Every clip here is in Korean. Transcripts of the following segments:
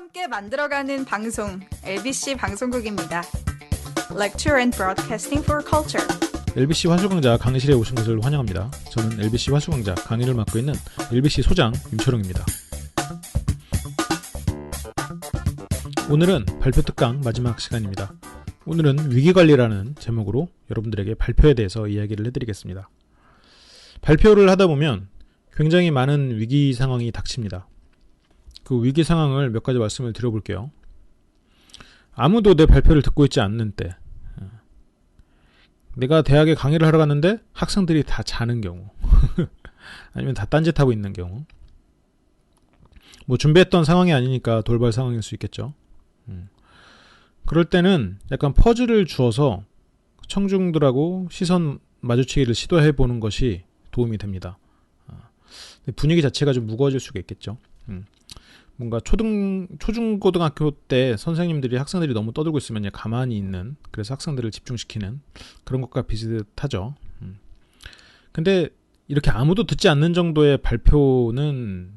함께 만들어가는 방송 LBC 방송국입니다. Lecture and Broadcasting for Culture. LBC 화수강좌 강의실에 오신 것을 환영합니다. 저는 LBC 화수강좌 강의를 맡고 있는 LBC 소장 임초롱입니다. 오늘은 발표 특강 마지막 시간입니다. 오늘은 위기관리라는 제목으로 여러분들에게 발표에 대해서 이야기를 해드리겠습니다. 발표를 하다 보면 굉장히 많은 위기 상황이 닥칩니다. 그 위기 상황을 몇 가지 말씀을 드려볼게요. 아무도 내 발표를 듣고 있지 않는 때, 내가 대학에 강의를 하러 갔는데 학생들이 다 자는 경우 아니면 다 딴짓하고 있는 경우, 뭐 준비했던 상황이 아니니까 돌발 상황일 수 있겠죠. 그럴 때는 약간 퍼즐을 주어서 청중들하고 시선 마주치기를 시도해보는 것이 도움이 됩니다. 분위기 자체가 좀 무거워질 수가 있겠죠. 뭔가 초중고등학교 때 선생님들이 학생들이 너무 떠들고 있으면 그냥 가만히 있는, 그래서 학생들을 집중시키는 그런 것과 비슷하죠. 근데 이렇게 아무도 듣지 않는 정도의 발표는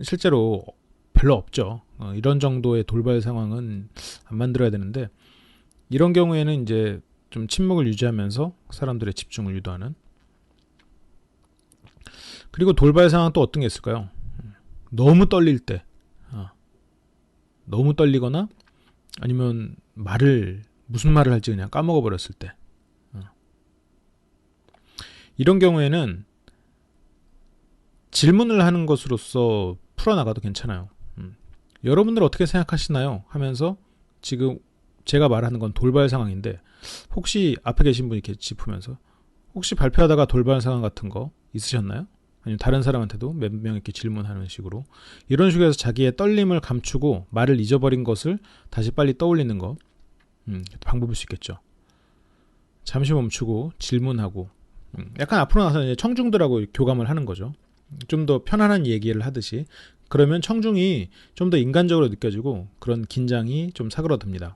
실제로 별로 없죠. 이런 정도의 돌발 상황은 안 만들어야 되는데, 이런 경우에는 이제 좀 침묵을 유지하면서 사람들의 집중을 유도하는. 그리고 돌발 상황 또 어떤 게 있을까요? 너무 떨릴 때, 너무 떨리거나 아니면 무슨 말을 할지 그냥 까먹어 버렸을 때, 이런 경우에는 질문을 하는 것으로서 풀어나가도 괜찮아요. 여러분들 어떻게 생각하시나요? 하면서 지금 제가 말하는 건 돌발 상황인데, 혹시 앞에 계신 분이 이렇게 짚으면서 혹시 발표하다가 돌발 상황 같은 거 있으셨나요? 아니면 다른 사람한테도 몇 명 이렇게 질문하는 식으로, 이런 식으로 해서 자기의 떨림을 감추고 말을 잊어버린 것을 다시 빨리 떠올리는 거, 방법일 수 있겠죠. 잠시 멈추고 질문하고, 약간 앞으로 나서 이제 청중들하고 교감을 하는 거죠. 좀 더 편안한 얘기를 하듯이. 그러면 청중이 좀 더 인간적으로 느껴지고 그런 긴장이 좀 사그러듭니다.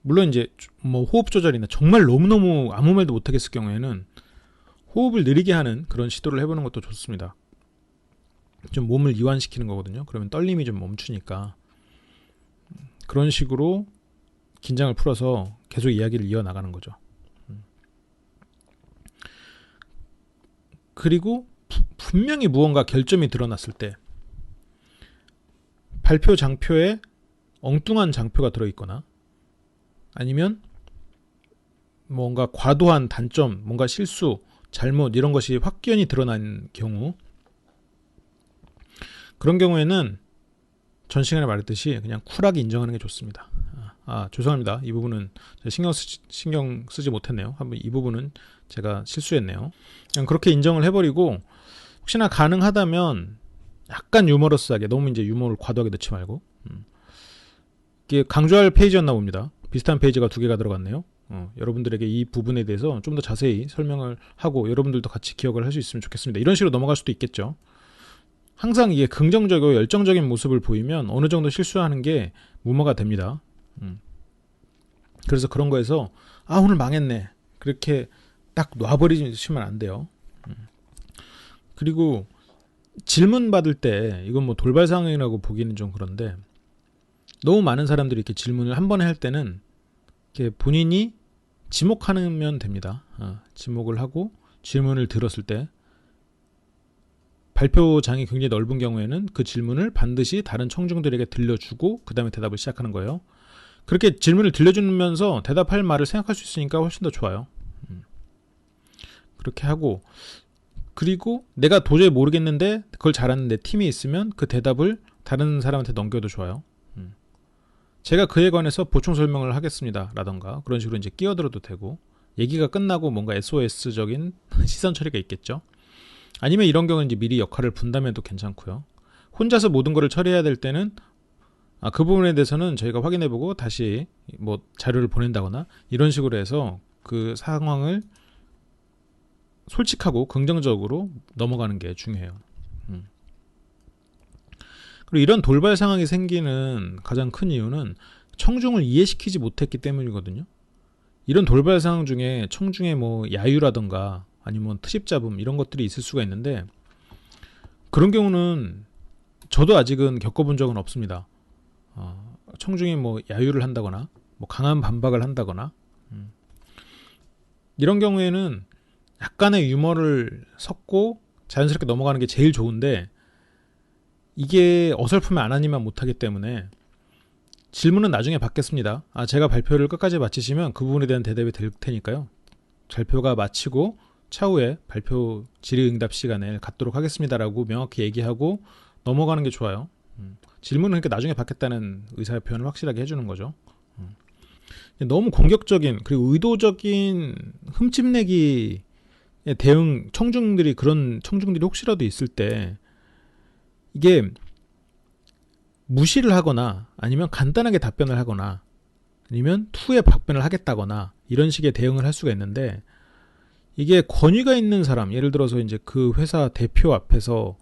물론 이제 뭐 호흡 조절이나 정말 너무너무 아무 말도 못하겠을 경우에는 호흡을 느리게 하는 그런 시도를 해보는 것도 좋습니다. 좀 몸을 이완시키는 거거든요. 그러면 떨림이 좀 멈추니까. 그런 식으로 긴장을 풀어서 계속 이야기를 이어나가는 거죠. 그리고 분명히 무언가 결점이 드러났을 때, 발표 장표에 엉뚱한 장표가 들어있거나 아니면 뭔가 과도한 단점, 뭔가 실수, 잘못, 이런 것이 확연히 드러난 경우, 그런 경우에는 전 시간에 말했듯이 그냥 쿨하게 인정하는 게 좋습니다. 죄송합니다. 이 부분은 신경 쓰지 못했네요. 이 부분은 제가 실수했네요. 그냥 그렇게 인정을 해버리고, 혹시나 가능하다면 약간 유머러스하게, 너무 이제 유머를 과도하게 넣지 말고, 이게 강조할 페이지였나 봅니다. 비슷한 페이지가 2개가 들어갔네요. 여러분들에게 이 부분에 대해서 좀 더 자세히 설명을 하고 여러분들도 같이 기억을 할 수 있으면 좋겠습니다. 이런 식으로 넘어갈 수도 있겠죠. 항상 이게 긍정적이고 열정적인 모습을 보이면 어느 정도 실수하는 게 무마가 됩니다. 그래서 그런 거에서 오늘 망했네, 그렇게 딱 놔버리시면 안 돼요. 그리고 질문 받을 때, 이건 뭐 돌발 상황이라고 보기는 좀 그런데, 너무 많은 사람들이 이렇게 질문을 한 번에 할 때는 이렇게 본인이 지목하면 됩니다. 지목을 하고 질문을 들었을 때, 발표장이 굉장히 넓은 경우에는 그 질문을 반드시 다른 청중들에게 들려주고 그 다음에 대답을 시작하는 거예요. 그렇게 질문을 들려주면서 대답할 말을 생각할 수 있으니까 훨씬 더 좋아요. 그렇게 하고, 그리고 내가 도저히 모르겠는데 그걸 잘하는 내 팀이 있으면 그 대답을 다른 사람한테 넘겨도 좋아요. 제가 그에 관해서 보충 설명을 하겠습니다 라던가, 그런 식으로 이제 끼어들어도 되고, 얘기가 끝나고 뭔가 SOS적인 시선 처리가 있겠죠. 아니면 이런 경우는 이제 미리 역할을 분담해도 괜찮고요. 혼자서 모든 거를 처리해야 될 때는 그 부분에 대해서는 저희가 확인해보고 다시 뭐 자료를 보낸다거나, 이런 식으로 해서 그 상황을 솔직하고 긍정적으로 넘어가는 게 중요해요. 그리고 이런 돌발 상황이 생기는 가장 큰 이유는 청중을 이해시키지 못했기 때문이거든요. 이런 돌발 상황 중에 청중의 뭐 야유라던가 아니면 트집 잡음, 이런 것들이 있을 수가 있는데, 그런 경우는 저도 아직은 겪어본 적은 없습니다. 청중이 뭐 야유를 한다거나 뭐 강한 반박을 한다거나 이런 경우에는 약간의 유머를 섞고 자연스럽게 넘어가는 게 제일 좋은데 이게 어설프면 안 하니만 못하기 때문에 질문은 나중에 받겠습니다. 제가 발표를 끝까지 마치시면 그 부분에 대한 대답이 될 테니까요. 발표가 마치고 차후에 발표 질의응답 시간을 갖도록 하겠습니다라고 명확히 얘기하고 넘어가는 게 좋아요. 질문은 그러니까 나중에 받겠다는 의사 표현을 확실하게 해주는 거죠. 너무 공격적인 그리고 의도적인 흠집내기의 대응 그런 청중들이 혹시라도 있을 때 이게 무시를 하거나 아니면 간단하게 답변을 하거나 아니면 투의 답변을 하겠다거나 이런 식의 대응을 할 수가 있는데 이게 권위가 있는 사람, 예를 들어서 이제 그 회사 대표 앞에서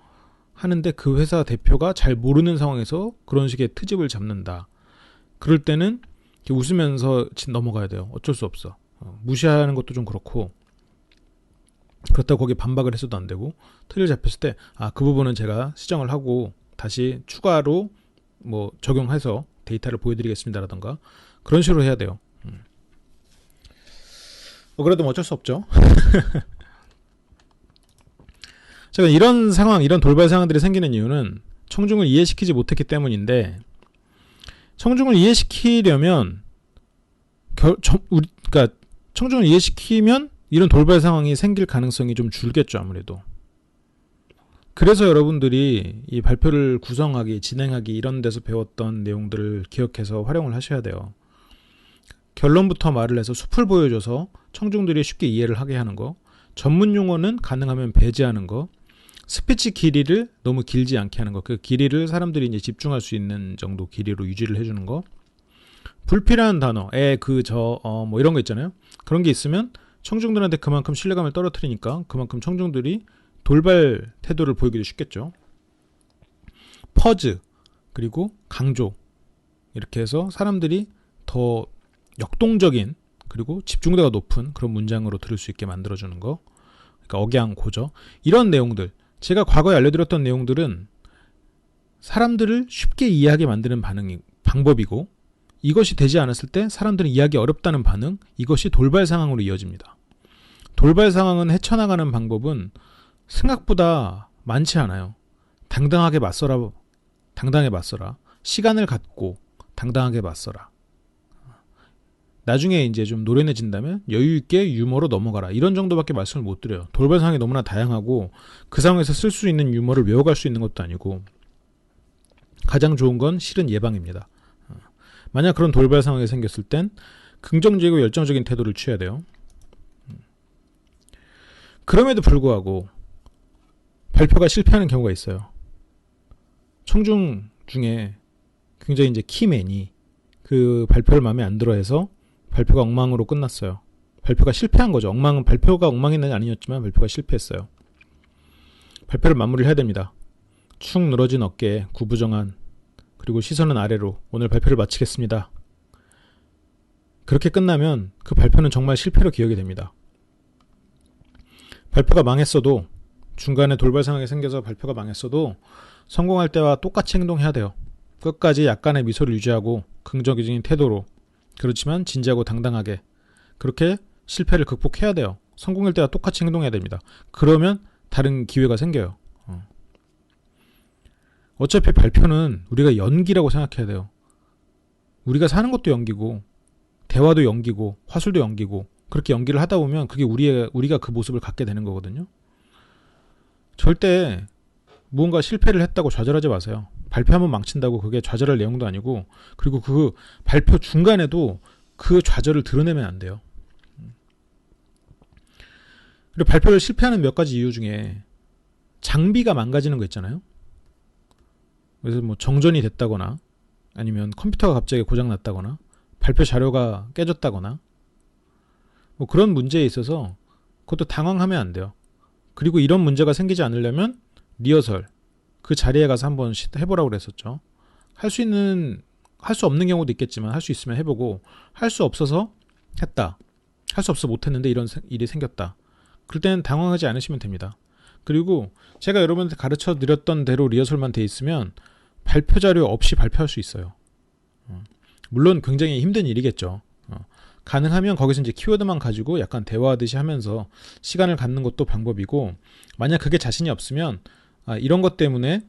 하는데 그 회사 대표가 잘 모르는 상황에서 그런 식의 트집을 잡는다. 그럴 때는 웃으면서 넘어가야 돼요. 어쩔 수 없어. 무시하는 것도 좀 그렇고 그렇다고 거기에 반박을 해서도 안 되고 틀을 잡혔을 때 그 부분은 제가 시정을 하고 다시 추가로 뭐 적용해서 데이터를 보여드리겠습니다라던가 그런 식으로 해야 돼요. 그래도 뭐 어쩔 수 없죠. 제가 이런 상황, 이런 돌발 상황들이 생기는 이유는 청중을 이해시키지 못했기 때문인데 청중을 이해시키려면 그러니까 청중을 이해시키면 이런 돌발 상황이 생길 가능성이 좀 줄겠죠, 아무래도. 그래서 여러분들이 이 발표를 구성하기, 진행하기 이런 데서 배웠던 내용들을 기억해서 활용을 하셔야 돼요. 결론부터 말을 해서 숲을 보여줘서 청중들이 쉽게 이해를 하게 하는 거, 전문 용어는 가능하면 배제하는 거, 스피치 길이를 너무 길지 않게 하는 거, 그 길이를 사람들이 이제 집중할 수 있는 정도 길이로 유지를 해주는 거, 불필요한 단어, 뭐 이런 거 있잖아요. 그런 게 있으면 청중들한테 그만큼 신뢰감을 떨어뜨리니까 그만큼 청중들이 돌발 태도를 보이기도 쉽겠죠. 퍼즈, 그리고 강조, 이렇게 해서 사람들이 더 역동적인 그리고 집중도가 높은 그런 문장으로 들을 수 있게 만들어주는 거, 그러니까 억양고죠. 이런 내용들, 제가 과거에 알려드렸던 내용들은 사람들을 쉽게 이해하게 만드는 방법이고 이것이 되지 않았을 때 사람들은 이해하기 어렵다는 반응, 이것이 돌발 상황으로 이어집니다. 돌발 상황은 헤쳐나가는 방법은 생각보다 많지 않아요. 당당하게 맞서라. 시간을 갖고 당당하게 맞서라. 나중에 이제 좀 노련해진다면 여유있게 유머로 넘어가라. 이런 정도밖에 말씀을 못 드려요. 돌발 상황이 너무나 다양하고 그 상황에서 쓸 수 있는 유머를 외워갈 수 있는 것도 아니고 가장 좋은 건 실은 예방입니다. 만약 그런 돌발 상황이 생겼을 땐 긍정적이고 열정적인 태도를 취해야 돼요. 그럼에도 불구하고 발표가 실패하는 경우가 있어요. 청중 중에 굉장히 이제 키맨이 그 발표를 마음에 안 들어 해서 발표가 엉망으로 끝났어요. 발표가 실패한 거죠. 발표가 엉망이 아니었지만 발표가 실패했어요. 발표를 마무리를 해야 됩니다. 축 늘어진 어깨에 구부정한, 그리고 시선은 아래로 오늘 발표를 마치겠습니다. 그렇게 끝나면 그 발표는 정말 실패로 기억이 됩니다. 발표가 망했어도, 중간에 돌발 상황이 생겨서 발표가 망했어도 성공할 때와 똑같이 행동해야 돼요. 끝까지 약간의 미소를 유지하고 긍정적인 태도로, 그렇지만 진지하고 당당하게 그렇게 실패를 극복해야 돼요. 성공할 때와 똑같이 행동해야 됩니다. 그러면 다른 기회가 생겨요. 어차피 발표는 우리가 연기라고 생각해야 돼요. 우리가 사는 것도 연기고 대화도 연기고 화술도 연기고, 그렇게 연기를 하다 보면 그게 우리가 그 모습을 갖게 되는 거거든요. 절대 무언가 실패를 했다고 좌절하지 마세요. 발표하면 망친다고 그게 좌절할 내용도 아니고, 그리고 그 발표 중간에도 그 좌절을 드러내면 안 돼요. 그리고 발표를 실패하는 몇 가지 이유 중에 장비가 망가지는 거 있잖아요. 그래서 뭐 정전이 됐다거나 아니면 컴퓨터가 갑자기 고장 났다거나 발표 자료가 깨졌다거나 뭐 그런 문제에 있어서 그것도 당황하면 안 돼요. 그리고 이런 문제가 생기지 않으려면 리허설, 그 자리에 가서 한번 해보라고 그랬었죠. 할 수 없는 경우도 있겠지만 할 수 있으면 해보고, 할 수 없어서 했다, 할 수 없어 못했는데 이런 일이 생겼다, 그럴 때는 당황하지 않으시면 됩니다. 그리고 제가 여러분한테 가르쳐 드렸던 대로 리허설만 돼 있으면 발표 자료 없이 발표할 수 있어요. 물론 굉장히 힘든 일이겠죠. 가능하면 거기서 이제 키워드만 가지고 약간 대화하듯이 하면서 시간을 갖는 것도 방법이고, 만약 그게 자신이 없으면 이런 것 때문에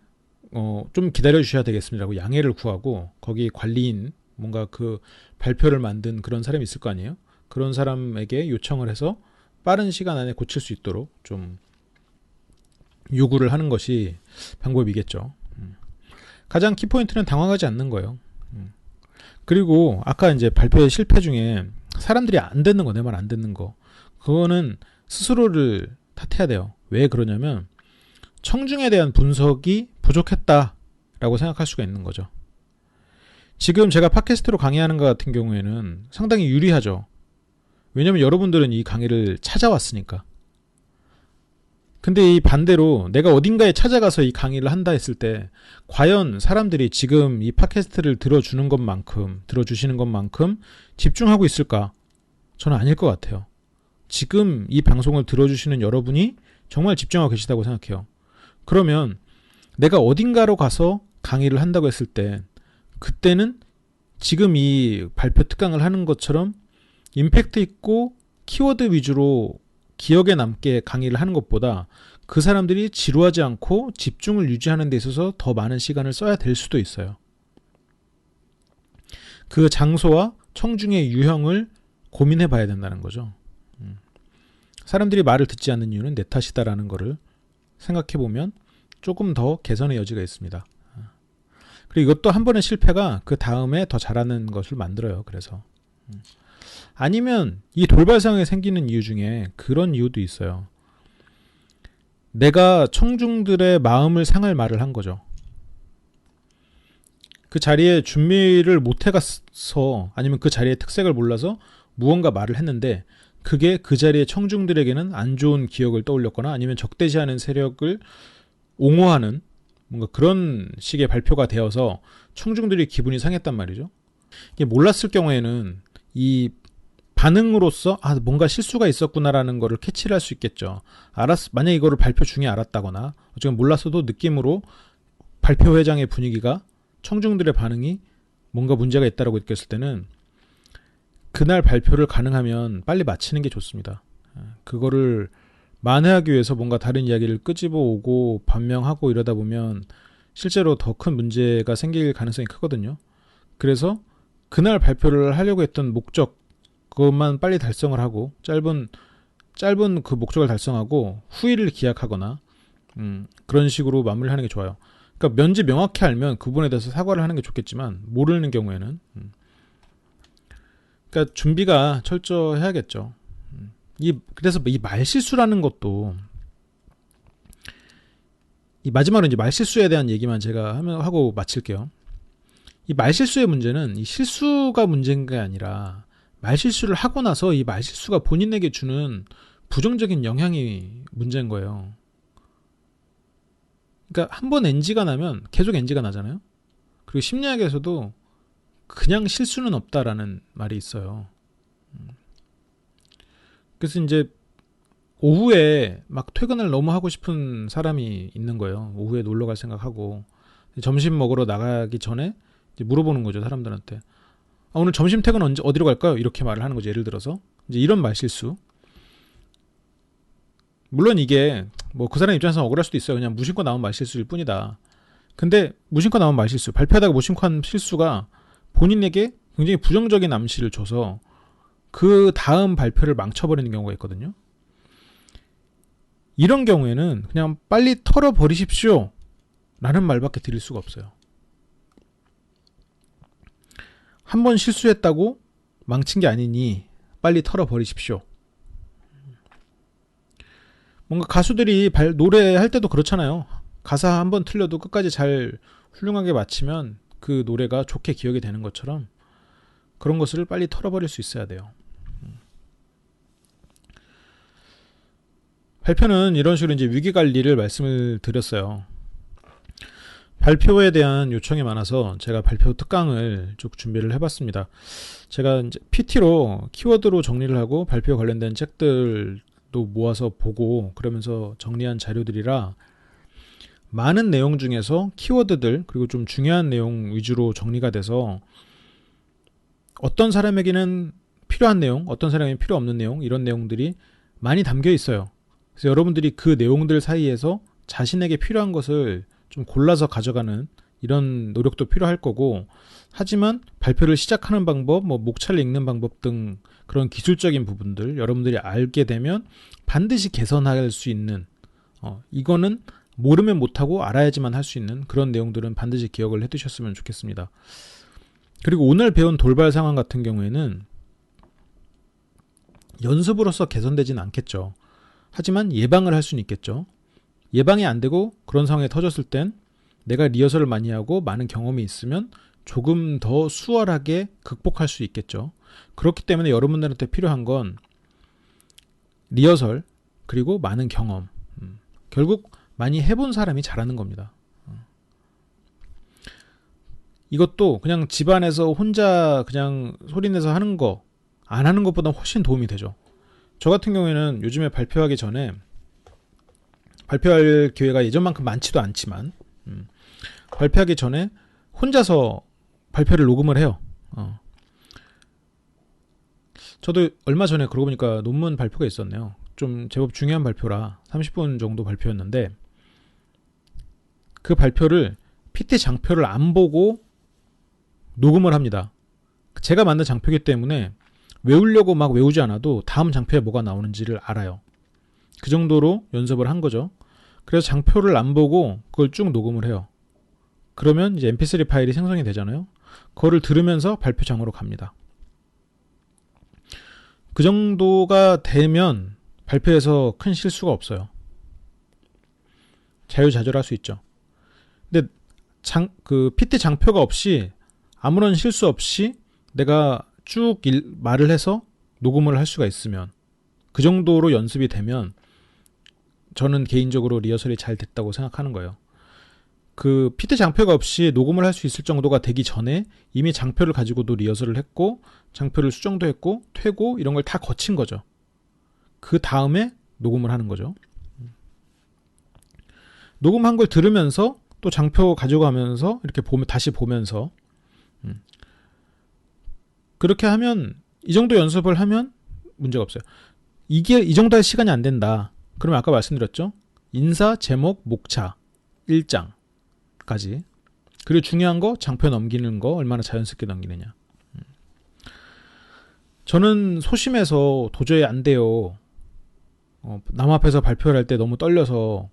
좀 기다려 주셔야 되겠습니다라고 양해를 구하고, 거기 관리인 뭔가 그 발표를 만든 그런 사람이 있을 거 아니에요. 그런 사람에게 요청을 해서 빠른 시간 안에 고칠 수 있도록 좀 요구를 하는 것이 방법이겠죠. 가장 키포인트는 당황하지 않는 거예요. 그리고 아까 이제 발표의 실패 중에 사람들이 안 듣는 거, 내 말 안 듣는 거, 그거는 스스로를 탓해야 돼요. 왜 그러냐면 청중에 대한 분석이 부족했다라고 생각할 수가 있는 거죠. 지금 제가 팟캐스트로 강의하는 것 같은 경우에는 상당히 유리하죠. 왜냐면 여러분들은 이 강의를 찾아왔으니까. 근데 이 반대로 내가 어딘가에 찾아가서 이 강의를 한다 했을 때 과연 사람들이 지금 이 팟캐스트를 들어주시는 것만큼 집중하고 있을까? 저는 아닐 것 같아요. 지금 이 방송을 들어주시는 여러분이 정말 집중하고 계시다고 생각해요. 그러면 내가 어딘가로 가서 강의를 한다고 했을 때 그때는 지금 이 발표 특강을 하는 것처럼 임팩트 있고 키워드 위주로 기억에 남게 강의를 하는 것보다 그 사람들이 지루하지 않고 집중을 유지하는 데 있어서 더 많은 시간을 써야 될 수도 있어요. 그 장소와 청중의 유형을 고민해 봐야 된다는 거죠. 사람들이 말을 듣지 않는 이유는 내 탓이다라는 거를 생각해 보면 조금 더 개선의 여지가 있습니다. 그리고 이것도 한 번의 실패가 그 다음에 더 잘하는 것을 만들어요. 그래서 아니면 이 돌발 상황이 생기는 이유 중에 그런 이유도 있어요. 내가 청중들의 마음을 상할 말을 한 거죠. 그 자리에 준비를 못 해가서, 아니면 그 자리의 특색을 몰라서 무언가 말을 했는데 그게 그 자리의 청중들에게는 안 좋은 기억을 떠올렸거나 아니면 적대시하는 세력을 옹호하는 뭔가 그런 식의 발표가 되어서 청중들이 기분이 상했단 말이죠. 이게 몰랐을 경우에는 이 반응으로서 뭔가 실수가 있었구나라는 거를 캐치를 할 수 있겠죠. 만약 이거를 발표 중에 알았다거나 어쨌든 몰랐어도 느낌으로 발표회장의 분위기가, 청중들의 반응이 뭔가 문제가 있다고 느꼈을 때는 그날 발표를 가능하면 빨리 마치는 게 좋습니다. 그거를 만회하기 위해서 뭔가 다른 이야기를 끄집어 오고 반명하고 이러다 보면 실제로 더 큰 문제가 생길 가능성이 크거든요. 그래서 그날 발표를 하려고 했던 목적, 그것만 빨리 달성을 하고 짧은 그 목적을 달성하고 후일을 기약하거나 그런 식으로 마무리하는 게 좋아요. 그러니까 뭔지 명확히 알면 그 부분에 대해서 사과를 하는 게 좋겠지만 모르는 경우에는 그러니까 준비가 철저해야겠죠. 그래서 이 말실수라는 것도, 이 마지막으로 이제 말실수에 대한 얘기만 제가 하고 마칠게요. 이 말실수의 문제는 이 실수가 문제인 게 아니라 말실수를 하고 나서 이 말실수가 본인에게 주는 부정적인 영향이 문제인 거예요. 그러니까 한 번 NG가 나면 계속 NG가 나잖아요. 그리고 심리학에서도 그냥 실수는 없다라는 말이 있어요. 그래서 이제 오후에 막 퇴근을 너무 하고 싶은 사람이 있는 거예요. 오후에 놀러 갈 생각하고 점심 먹으러 나가기 전에 이제 물어보는 거죠, 사람들한테. 오늘 점심 퇴근 어디로 갈까요? 이렇게 말을 하는 거죠. 예를 들어서 이제 이런 말실수. 물론 이게 뭐 그 사람 입장에서 억울할 수도 있어요. 그냥 무심코 나온 말실수일 뿐이다. 근데 무심코 나온 말실수, 발표하다가 무심코 한 실수가 본인에게 굉장히 부정적인 암시를 줘서 그 다음 발표를 망쳐버리는 경우가 있거든요. 이런 경우에는 그냥 빨리 털어버리십시오 라는 말밖에 드릴 수가 없어요. 한 번 실수했다고 망친 게 아니니 빨리 털어버리십시오. 뭔가 가수들이 노래할 때도 그렇잖아요. 가사 한 번 틀려도 끝까지 잘 훌륭하게 마치면 그 노래가 좋게 기억이 되는 것처럼 그런 것을 빨리 털어버릴 수 있어야 돼요. 발표는 이런 식으로 이제 위기관리를 말씀을 드렸어요. 발표에 대한 요청이 많아서 제가 발표 특강을 쭉 준비를 해봤습니다. 제가 이제 PT로 키워드로 정리를 하고 발표에 관련된 책들 모아서 보고 그러면서 정리한 자료들이라 많은 내용 중에서 키워드들 그리고 좀 중요한 내용 위주로 정리가 돼서 어떤 사람에게는 필요한 내용, 어떤 사람에게는 필요 없는 내용 이런 내용들이 많이 담겨 있어요. 그래서 여러분들이 그 내용들 사이에서 자신에게 필요한 것을 좀 골라서 가져가는 이런 노력도 필요할 거고 하지만 발표를 시작하는 방법, 목차를 읽는 방법 등 그런 기술적인 부분들 여러분들이 알게 되면 반드시 개선할 수 있는 이거는 모르면 못하고 알아야지만 할 수 있는 그런 내용들은 반드시 기억을 해두셨으면 좋겠습니다. 그리고 오늘 배운 돌발 상황 같은 경우에는 연습으로서 개선되진 않겠죠. 하지만 예방을 할 수는 있겠죠. 예방이 안 되고 그런 상황에 터졌을 땐 내가 리허설을 많이 하고 많은 경험이 있으면 조금 더 수월하게 극복할 수 있겠죠. 그렇기 때문에 여러분들한테 필요한 건 리허설 그리고 많은 경험. 결국 많이 해본 사람이 잘하는 겁니다. 이것도 그냥 집안에서 혼자 그냥 소리내서 하는 거, 안 하는 것보다 훨씬 도움이 되죠. 저 같은 경우에는 요즘에 발표하기 전에 발표할 기회가 예전만큼 많지도 않지만 발표하기 전에 혼자서 발표를 녹음을 해요. 저도 얼마 전에 그러고 보니까 논문 발표가 있었네요. 좀 제법 중요한 발표라 30분 정도 발표였는데 그 발표를 PT 장표를 안 보고 녹음을 합니다. 제가 만든 장표이기 때문에 외우려고 막 외우지 않아도 다음 장표에 뭐가 나오는지를 알아요. 그 정도로 연습을 한 거죠. 그래서 장표를 안 보고 그걸 쭉 녹음을 해요. 그러면 이제 mp3 파일이 생성이 되잖아요. 그거를 들으면서 발표장으로 갑니다. 그 정도가 되면 발표에서 큰 실수가 없어요. 자유자재로 할 수 있죠. 근데 그 PT 장표가 없이 아무런 실수 없이 내가 쭉 말을 해서 녹음을 할 수가 있으면 그 정도로 연습이 되면 저는 개인적으로 리허설이 잘 됐다고 생각하는 거예요. 그 PT 장표가 없이 녹음을 할 수 있을 정도가 되기 전에 이미 장표를 가지고도 리허설을 했고 장표를 수정도 했고 퇴고 이런 걸 다 거친 거죠. 그 다음에 녹음을 하는 거죠. 녹음한 걸 들으면서 또 장표 가져가면서 이렇게 다시 보면서 그렇게 하면 이 정도 연습을 하면 문제가 없어요. 이게 이 정도 할 시간이 안 된다. 그러면 아까 말씀드렸죠. 인사, 제목, 목차, 1장까지. 그리고 중요한 거 장표 넘기는 거 얼마나 자연스럽게 넘기느냐. 저는 소심해서 도저히 안 돼요. 남 앞에서 발표를 할 때 너무 떨려서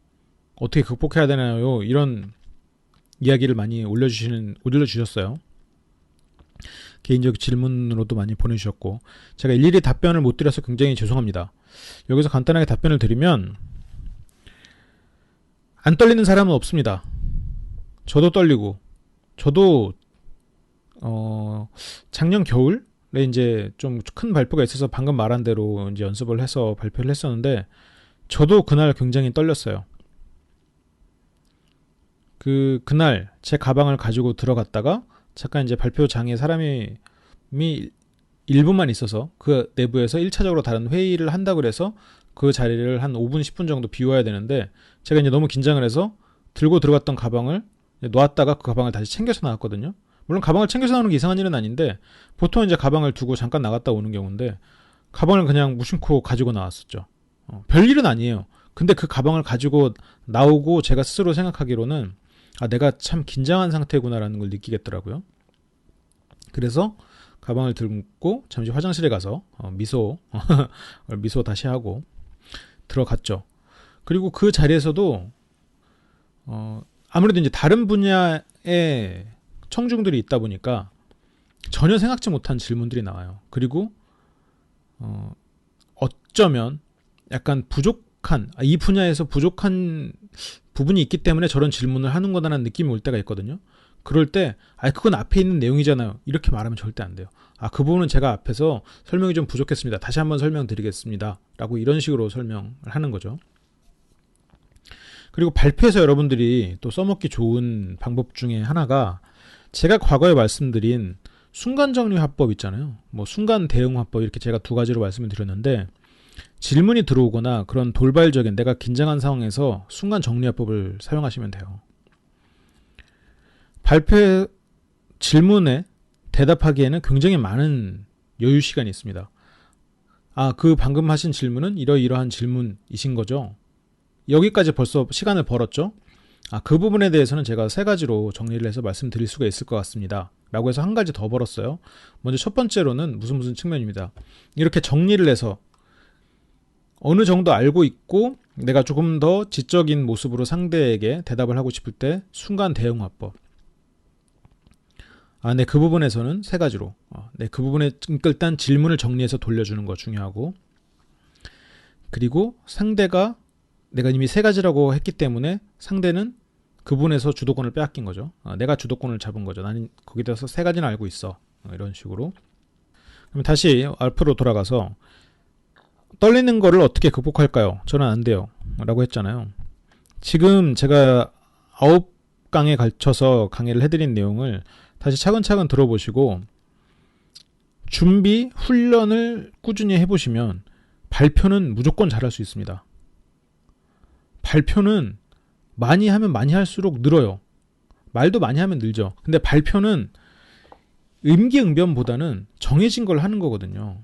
어떻게 극복해야 되나요? 이런 이야기를 많이 올려주셨어요. 개인적 질문으로도 많이 보내주셨고 제가 일일이 답변을 못 드려서 굉장히 죄송합니다. 여기서 간단하게 답변을 드리면 안 떨리는 사람은 없습니다. 저도 떨리고 저도 작년 겨울에 이제 좀 큰 발표가 있어서 방금 말한 대로 이제 연습을 해서 발표를 했었는데 저도 그날 굉장히 떨렸어요. 그날 제 가방을 가지고 들어갔다가 잠깐 이제 발표장에 사람이 1분만 있어서 그 내부에서 1차적으로 다른 회의를 한다고 그래서 그 자리를 한 5분, 10분 정도 비워야 되는데 제가 이제 너무 긴장을 해서 들고 들어갔던 가방을 놓았다가 그 가방을 다시 챙겨서 나왔거든요. 물론 가방을 챙겨서 나오는 게 이상한 일은 아닌데 보통 이제 가방을 두고 잠깐 나갔다 오는 경우인데 가방을 그냥 무심코 가지고 나왔었죠. 별일은 아니에요. 근데 그 가방을 가지고 나오고 제가 스스로 생각하기로는 내가 참 긴장한 상태구나라는 걸 느끼겠더라고요. 그래서 가방을 들고 잠시 화장실에 가서 미소 다시 하고 들어갔죠. 그리고 그 자리에서도 아무래도 이제 다른 분야의 청중들이 있다 보니까 전혀 생각지 못한 질문들이 나와요. 그리고 어쩌면 약간 이 분야에서 부족한 부분이 있기 때문에 저런 질문을 하는 거다라는 느낌이 올 때가 있거든요. 그럴 때 그건 앞에 있는 내용이잖아요. 이렇게 말하면 절대 안 돼요. 그 부분은 제가 앞에서 설명이 좀 부족했습니다. 다시 한번 설명드리겠습니다. 라고 이런 식으로 설명을 하는 거죠. 그리고 발표에서 여러분들이 또 써먹기 좋은 방법 중에 하나가 제가 과거에 말씀드린 순간정리 화법 있잖아요. 순간 대응 화법 이렇게 제가 두 가지로 말씀을 드렸는데 질문이 들어오거나 그런 돌발적인 내가 긴장한 상황에서 순간 정리화법을 사용하시면 돼요. 발표 질문에 대답하기에는 굉장히 많은 여유 시간이 있습니다. 그 방금 하신 질문은 이러이러한 질문이신 거죠. 여기까지 벌써 시간을 벌었죠. 그 부분에 대해서는 제가 3가지로 정리를 해서 말씀드릴 수가 있을 것 같습니다. 라고 해서 1가지 더 벌었어요. 먼저 첫 번째로는 무슨 측면입니다. 이렇게 정리를 해서 어느 정도 알고 있고 내가 조금 더 지적인 모습으로 상대에게 대답을 하고 싶을 때 순간 대응화법. 네, 그 부분에서는 3가지로. 네, 그 부분에 일단 질문을 정리해서 돌려주는 거 중요하고, 그리고 상대가 내가 이미 3가지라고 했기 때문에 상대는 그 부분에서 주도권을 빼앗긴 거죠. 내가 주도권을 잡은 거죠. 나는 거기에 대해서 3가지는 알고 있어. 이런 식으로. 그럼 다시 앞으로 돌아가서 떨리는 거를 어떻게 극복할까요? 저는 안 돼요. 라고 했잖아요. 지금 제가 9강에 걸쳐서 강의를 해드린 내용을 다시 차근차근 들어보시고 준비, 훈련을 꾸준히 해보시면 발표는 무조건 잘할 수 있습니다. 발표는 많이 하면 많이 할수록 늘어요. 말도 많이 하면 늘죠. 근데 발표는 임기응변보다는 정해진 걸 하는 거거든요.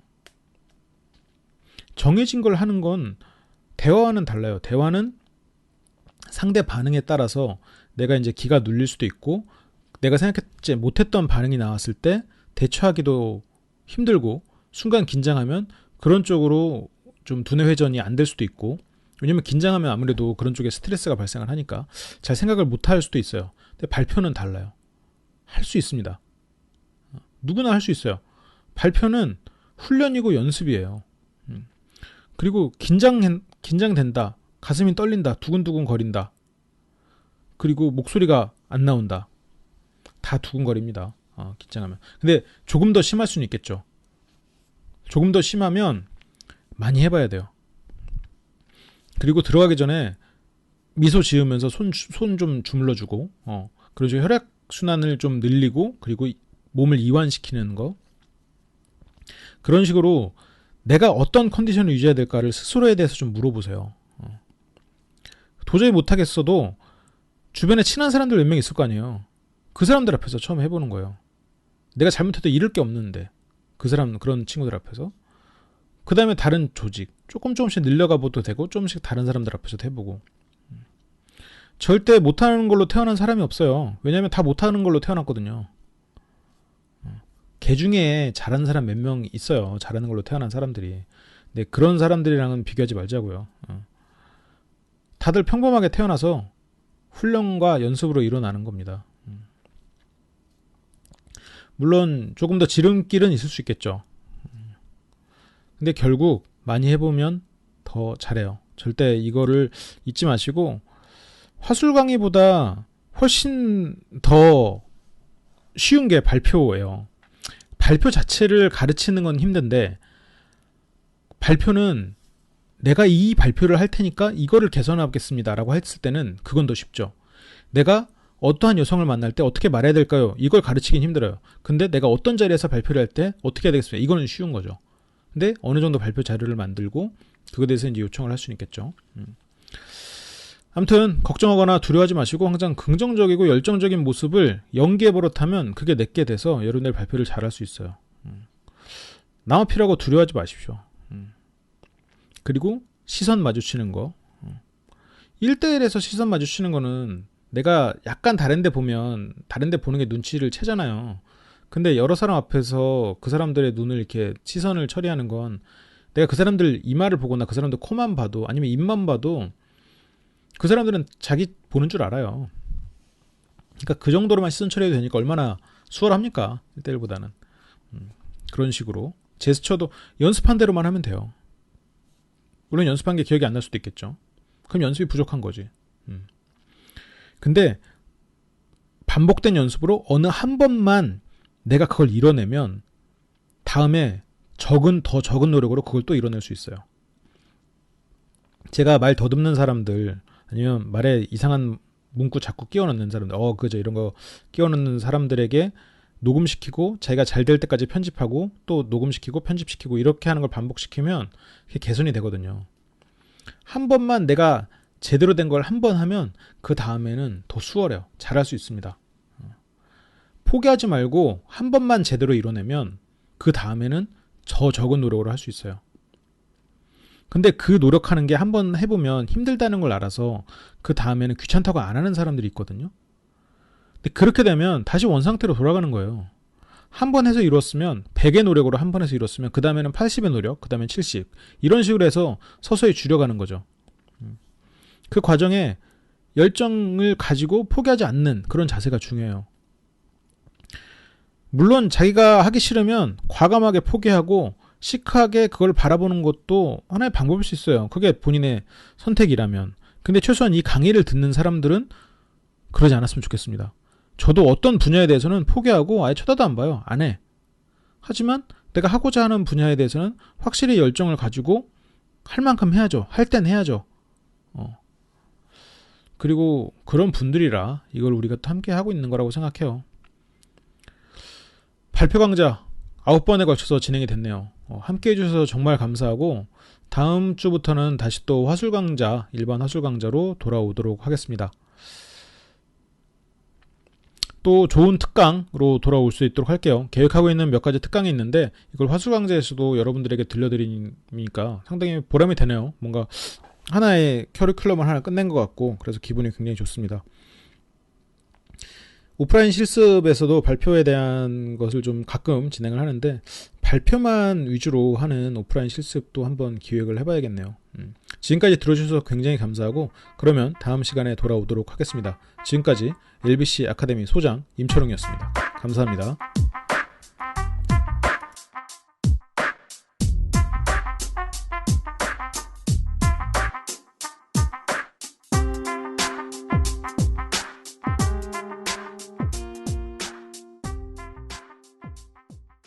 정해진 걸 하는 건 대화와는 달라요. 대화는 상대 반응에 따라서 내가 이제 기가 눌릴 수도 있고 내가 생각했지 못했던 반응이 나왔을 때 대처하기도 힘들고 순간 긴장하면 그런 쪽으로 좀 두뇌 회전이 안 될 수도 있고, 왜냐면 긴장하면 아무래도 그런 쪽에 스트레스가 발생을 하니까 잘 생각을 못 할 수도 있어요. 근데 발표는 달라요. 할 수 있습니다. 누구나 할 수 있어요. 발표는 훈련이고 연습이에요. 그리고 긴장된다. 가슴이 떨린다. 두근두근 거린다. 그리고 목소리가 안 나온다. 다 두근거립니다. 긴장하면. 근데 조금 더 심할 수는 있겠죠. 조금 더 심하면 많이 해봐야 돼요. 그리고 들어가기 전에 미소 지으면서 손 좀 주물러주고, 그리고 혈액순환을 좀 늘리고, 그리고 몸을 이완시키는 거. 그런 식으로 내가 어떤 컨디션을 유지해야 될까를 스스로에 대해서 좀 물어보세요. 도저히 못하겠어도 주변에 친한 사람들 몇 명 있을 거 아니에요. 그 사람들 앞에서 처음 해보는 거예요. 내가 잘못해도 잃을 게 없는데 그런 친구들 앞에서. 그 다음에 다른 조직 조금씩 늘려가 봐도 되고 조금씩 다른 사람들 앞에서도 해보고. 절대 못하는 걸로 태어난 사람이 없어요. 왜냐하면 다 못하는 걸로 태어났거든요. 개 중에 잘하는 사람 몇 명 있어요. 잘하는 걸로 태어난 사람들이. 근데 그런 사람들이랑은 비교하지 말자고요. 다들 평범하게 태어나서 훈련과 연습으로 일어나는 겁니다. 물론 조금 더 지름길은 있을 수 있겠죠. 근데 결국 많이 해보면 더 잘해요. 절대 이거를 잊지 마시고, 화술 강의보다 훨씬 더 쉬운 게 발표예요. 발표 자체를 가르치는 건 힘든데 발표는 내가 이 발표를 할 테니까 이거를 개선하겠습니다 라고 했을 때는 그건 더 쉽죠. 내가 어떠한 여성을 만날 때 어떻게 말해야 될까요? 이걸 가르치긴 힘들어요. 근데 내가 어떤 자리에서 발표를 할 때 어떻게 해야 되겠습니까? 이거는 쉬운 거죠. 근데 어느 정도 발표 자료를 만들고 그거에 대해서 이제 요청을 할 수는 있겠죠. 아무튼 걱정하거나 두려워하지 마시고 항상 긍정적이고 열정적인 모습을 연기해 버릇하면 그게 내게 돼서 여러분들 발표를 잘할 수 있어요. 남 앞이라고 두려워하지 마십시오. 그리고 시선 마주치는 거. 1대1에서 시선 마주치는 거는 내가 약간 다른 데 보면 다른 데 보는 게 눈치를 채잖아요. 근데 여러 사람 앞에서 그 사람들의 눈을 이렇게 시선을 처리하는 건 내가 그 사람들 이마를 보거나 그 사람들 코만 봐도 아니면 입만 봐도 그 사람들은 자기 보는 줄 알아요. 그러니까 그 정도로만 시선 처리해도 되니까 얼마나 수월합니까? 1대1보다는. 그런 식으로 제스처도 연습한 대로만 하면 돼요. 물론 연습한 게 기억이 안 날 수도 있겠죠. 그럼 연습이 부족한 거지. 근데 반복된 연습으로 어느 한 번만 내가 그걸 이뤄내면 다음에 더 적은 노력으로 그걸 또 이뤄낼 수 있어요. 제가 말 더듬는 사람들 아니면 말에 이상한 문구 자꾸 끼워 넣는 사람들, 그죠, 이런 거 끼워 넣는 사람들에게 녹음시키고 자기가 잘 될 때까지 편집하고 또 녹음시키고 편집시키고 이렇게 하는 걸 반복시키면 그게 개선이 되거든요. 한 번만 내가 제대로 된 걸 한 번 하면 그 다음에는 더 수월해요. 잘할 수 있습니다. 포기하지 말고 한 번만 제대로 이뤄내면 그 다음에는 더 적은 노력으로 할 수 있어요. 근데 그 노력하는 게 한 번 해보면 힘들다는 걸 알아서 그 다음에는 귀찮다고 안 하는 사람들이 있거든요. 근데 그렇게 되면 다시 원상태로 돌아가는 거예요. 한 번 해서 이뤘으면 100의 노력으로 한 번 해서 이뤘으면 그 다음에는 80의 노력, 그 다음엔 70 이런 식으로 해서 서서히 줄여가는 거죠. 그 과정에 열정을 가지고 포기하지 않는 그런 자세가 중요해요. 물론 자기가 하기 싫으면 과감하게 포기하고 시크하게 그걸 바라보는 것도 하나의 방법일 수 있어요. 그게 본인의 선택이라면. 근데 최소한 이 강의를 듣는 사람들은 그러지 않았으면 좋겠습니다. 저도 어떤 분야에 대해서는 포기하고 아예 쳐다도 안 봐요. 안 해. 하지만 내가 하고자 하는 분야에 대해서는 확실히 열정을 가지고 할 만큼 해야죠. 할 땐 해야죠. 그리고 그런 분들이라 이걸 우리가 또 함께 하고 있는 거라고 생각해요. 발표 강좌 9번에 걸쳐서 진행이 됐네요. 함께 해주셔서 정말 감사하고 다음 주부터는 다시 또 화술 강좌, 일반 화술 강좌로 돌아오도록 하겠습니다. 또 좋은 특강으로 돌아올 수 있도록 할게요. 계획하고 있는 몇 가지 특강이 있는데 이걸 화술 강좌에서도 여러분들에게 들려드리니까 상당히 보람이 되네요. 뭔가 하나의 커리큘럼을 하나 끝낸 것 같고 그래서 기분이 굉장히 좋습니다. 오프라인 실습에서도 발표에 대한 것을 좀 가끔 진행을 하는데 발표만 위주로 하는 오프라인 실습도 한번 기획을 해봐야겠네요. 지금까지 들어주셔서 굉장히 감사하고 그러면 다음 시간에 돌아오도록 하겠습니다. 지금까지 LBC 아카데미 소장 임철웅이었습니다. 감사합니다.